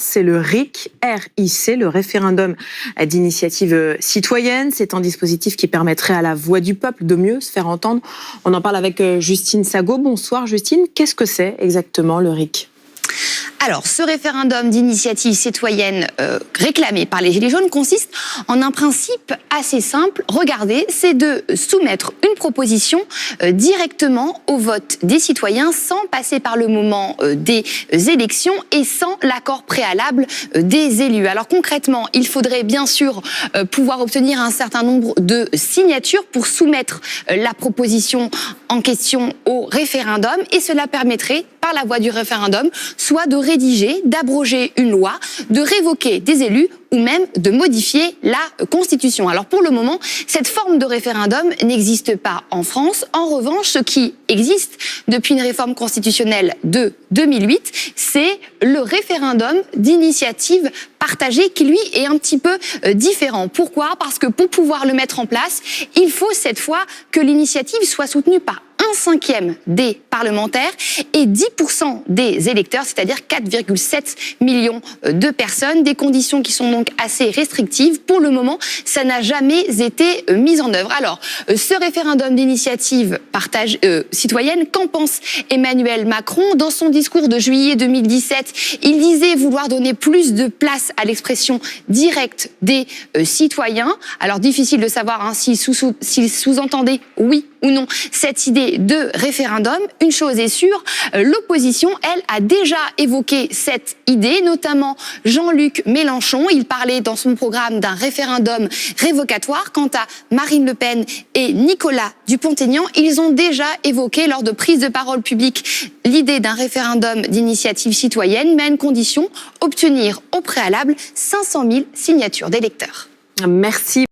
France, c'est le RIC, R-I-C, le référendum d'initiative citoyenne. C'est un dispositif qui permettrait à la voix du peuple de mieux se faire entendre. On en parle avec Justine Sago. Bonsoir Justine, qu'est-ce que c'est exactement le RIC ? Alors, ce référendum d'initiative citoyenne réclamé par les Gilets jaunes consiste en un principe assez simple. Regardez, c'est de soumettre une proposition directement au vote des citoyens sans passer par le moment des élections et sans l'accord préalable des élus. Alors concrètement, il faudrait bien sûr pouvoir obtenir un certain nombre de signatures pour soumettre la proposition en question au référendum et cela permettrait, par la voie du référendum, soit de rédiger, d'abroger une loi, de révoquer des élus ou même de modifier la Constitution. Alors pour le moment, cette forme de référendum n'existe pas en France. En revanche, ce qui existe depuis une réforme constitutionnelle de 2008, c'est le référendum d'initiative partagée qui, lui, est un petit peu différent. Pourquoi ? Parce que pour pouvoir le mettre en place, il faut cette fois que l'initiative soit soutenue par 1/5 des parlementaires et 10% des électeurs, c'est-à-dire 4,7 millions de personnes, des conditions qui sont donc assez restrictives. Pour le moment, ça n'a jamais été mis en œuvre. Alors, ce référendum d'initiative citoyenne, qu'en pense Emmanuel Macron ? Dans son discours de juillet 2017, il disait vouloir donner plus de place à l'expression directe des citoyens. Alors, difficile de savoir s'il sous-entendait oui ou non cette idée de référendum. Une chose est sûre, l'opposition, elle, a déjà évoqué cette idée, notamment Jean-Luc Mélenchon. Il parlait dans son programme d'un référendum révocatoire. Quant à Marine Le Pen et Nicolas Dupont-Aignan, ils ont déjà évoqué lors de prises de parole publiques l'idée d'un référendum d'initiative citoyenne, mais à une condition, obtenir au préalable 500 000 signatures d'électeurs. Merci.